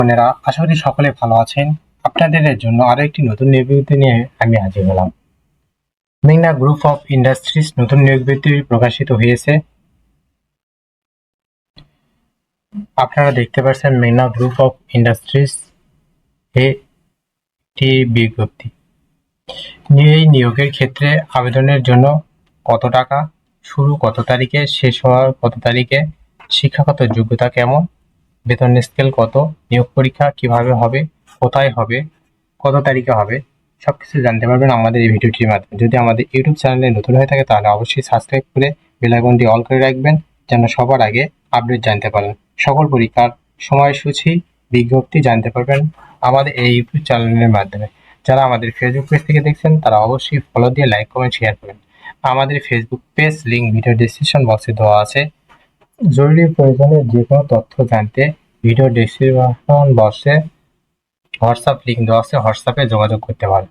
বোনেরা, আশা করি সকলে ভালো আছেন। আপনাদের জন্য আরো একটি নতুন নিয়োগ বিজ্ঞপ্তি নিয়ে আমি হাজির হলাম। মেঘনা গ্রুপ অফ ইন্ডাস্ট্রিজ নতুন নিয়োগ বিজ্ঞপ্তি প্রকাশিত হয়েছে। আপনারা দেখতে পাচ্ছেন মেঘনা গ্রুপ অফ ইন্ডাস্ট্রিজ একটি বিজ্ঞপ্তি। এই নিয়োগের ক্ষেত্রে আবেদনের জন্য কত টাকা, শুরু কত তারিখে, শেষ হওয়ার কত তারিখে, শিক্ষাগত যোগ্যতা কেমন, বেতন স্কেল কত, নিয়োগ পরীক্ষা কিভাবে হবে, কোথায় হবে, কত তারিখে হবে, সবকিছু জানতে পারবেন আমাদের এই ভিডিওটির মাধ্যমে। যদি আমাদের ইউটিউব চ্যানেলে নতুন হয়ে থাকে তাহলে অবশ্যই সাবস্ক্রাইব করে বেল আইকনটি অল করে রাখবেন, যেন সবার আগে আপডেট জানতে পারেন। সকল পরীক্ষার সময়সূচি বিজ্ঞপ্তি জানতে পারবেন আমাদের এই ইউটিউব চ্যানেলের মাধ্যমে। যারা আমাদের ফেসবুক পেজ থেকে দেখছেন তারা অবশ্যই ফলো দিয়ে লাইক কমেন্ট শেয়ার করবেন। আমাদের Facebook page link video description বক্সে দেওয়া আছে। জরুরি প্রয়োজনে যে কোনো তথ্য জানতে ভিডিও ডেসক্রিপশন বক্সে হোয়াটসঅ্যাপ লিঙ্ক দেওয়া আছে, হোয়াটসঅ্যাপে যোগাযোগ করতে পারেন।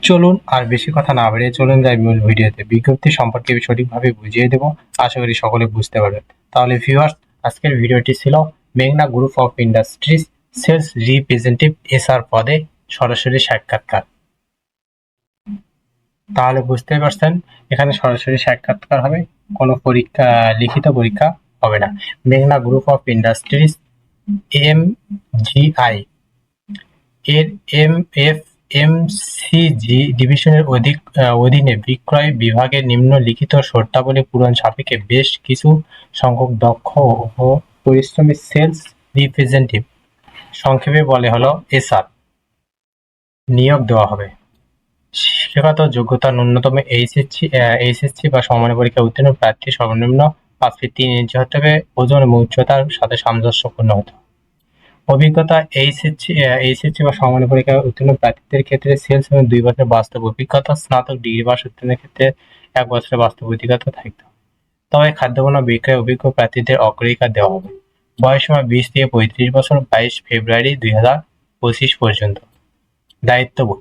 চলুন আর বেশি কথা না বাড়িয়ে চলুন যাই মূল ভিডিওতে। বিজ্ঞপ্তি সম্পর্কে সঠিকভাবে বুঝিয়ে দেব, আশা করি সকলে বুঝতে পারবেন। তাহলে ভিউয়ার্স, আজকের ভিডিওটি ছিল মেঘনা group of industries sales representative SR পদে সরাসরি সাক্ষাৎকার। তাহলে বুঝতে পারছেন এখানে সরাসরি সাক্ষাৎকার হবে, কোনো পরীক্ষা লিখিত পরীক্ষা হবে না। মেঘনা গ্রুপ অফ ইন্ডাস্ট্রিজ MGI এর MFMCG ডিভিশনের অধীনে বিক্রয় বিভাগের নিম্নলিখিত শর্তাবলী পূরণ সাপেক্ষে বেশ কিছু সংখ্যক দক্ষ ও পরিশ্রমী সেলস রিপ্রেজেন্টেটিভ, সংক্ষেপে বলে হলো এসআর, নিয়োগ দেওয়া হবে। শিক্ষাগত যোগ্যতা ন্যূনতম এইচএসসি বা সমমানের পরীক্ষা উত্তীর্ণ প্রার্থী, সর্বনিম্ন 5 ফিট 3 ইঞ্চি হতে হবে, ওজন এবং উচ্চতার সাথে সামঞ্জস্যপূর্ণ হতে হবে। অভিজ্ঞতা এইচএসসি বা সমমানের পরীক্ষায় উত্তীর্ণ প্রার্থীদের ক্ষেত্রে সেলস এবং 2 বছরের বাস্তব অভিজ্ঞতা, স্নাতক ডিগ্রি পাস উত্তীর্ণের ক্ষেত্রে 1 বছরের বাস্তব অভিজ্ঞতা থাকতে হবে। তবে খাদ্যপণ্য বিক্রয় অভিজ্ঞ প্রার্থীদের অগ্রাধিকার দেওয়া হবে। বয়সসীমা 20 থেকে 35 বছর, 22 ফেব্রুয়ারি 2025 পর্যন্ত। দায়িত্ববোধ: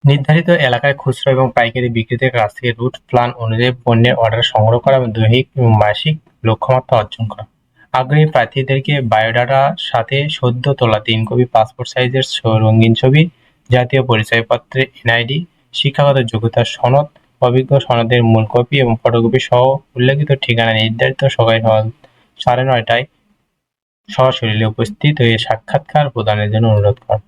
নির্ধারিত এলাকায় খুচরা এবং পাইকারি বিক্রেতার কাছ থেকে রুট প্ল্যান অনুযায়ী পণ্যের অর্ডার সংগ্রহ করা এবং দৈহিক এবং মাসিক লক্ষ্যমাত্রা অর্জন করা। আগ্রহী প্রার্থীদেরকে বায়োডাটার সাথে সদ্য তোলা 3 কপি পাসপোর্ট সাইজের রঙিন ছবি, জাতীয় পরিচয়পত্রের এনআইডি, শিক্ষাগত যোগ্যতার সনদ, অভিজ্ঞ সনদের মূল কপি এবং ফটোকপি সহ উল্লেখিত ঠিকানায় নির্ধারিত সকাল 9:30টায় সশরীরে উপস্থিত হয়ে সাক্ষাৎকার প্রদানের জন্য অনুরোধ করা।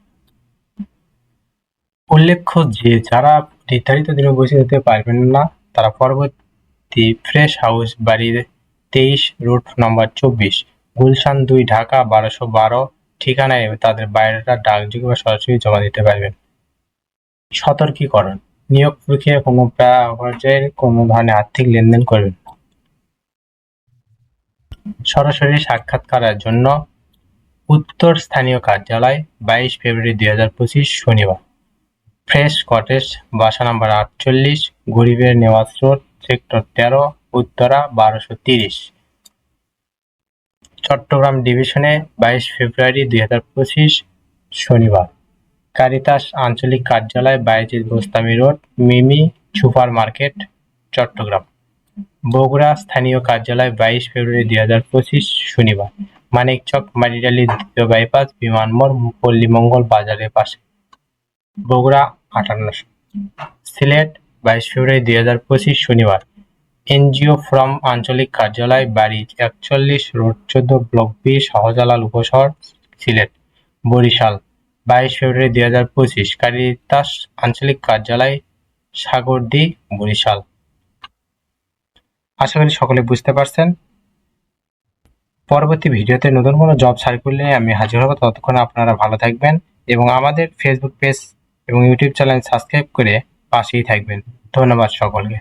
উল্লেখ্য যে যারা নির্ধারিত দিনে উপস্থিত হতে পারবেন না তারা পরবর্তী ফ্রেশ হাউস বাড়ির 23 রুট নম্বর 24, গুলশান 2, ঢাকা 1212 ঠিকানায় তাদের বায়োডাটা ডাকযোগে বা সরাসরি জমা দিতে পারবেন। সতর্কীকরণ: নিয়োগ প্রক্রিয়ায় কোনো পর্যায়ে কোনো ধরনের আর্থিক লেনদেন করবেন না। সরাসরি সাক্ষাৎকারের জন্য উত্তর স্থানীয় কার্যালয়, 22 ফেব্রুয়ারি 2025 শনিবার, ফ্রেশ কটেজ, বাসা নাম্বার 48, গরিবের নেওয়াজ রোড, সেক্টর 13, উত্তরা 1230, চট্টগ্রাম ডিভিশনে 22 ফেব্রুয়ারি 2025 শনিবার। কারিতাস আঞ্চলিক কার্যালয়, বাইজিদ বোস্তামি রোড, মিমি সুপার মার্কেট, চট্টগ্রাম। বগুড়া স্থানীয় কার্যালয়, 22 ফেব্রুয়ারি 2025 শনিবার, মানিকচক মাটিডালি দ্বিতীয় বাইপাস, বিমান মোড়, পল্লীমঙ্গল বাজারের পাশে, বগুড়া 5800। সিলেট, 22 ফেব্রুয়ারি 2025 শনিবার, এনজিও ফ্রম আঞ্চলিক কার্যালয়, বাড়ি 41, রোড 14, ব্লক বি, শাহজালাল উপশহর, সিলেট। বরিশাল, 22 ফেব্রুয়ারি 2025, কারিতাস আঞ্চলিক কার্যালয়, সাগরদী, বরিশাল। আশা করি সকলে বুঝতে পারছেন। পরবর্তী ভিডিওতে নতুন কোনো জব সার্কুলার নিয়ে আমি হাজির হব। ততক্ষণ আপনারা ভালো থাকবেন এবং আমাদের ফেসবুক পেজ এবং ইউটিউব চ্যানেল সাবস্ক্রাইব করে পাশেই থাকবেন। ধন্যবাদ সকলকে।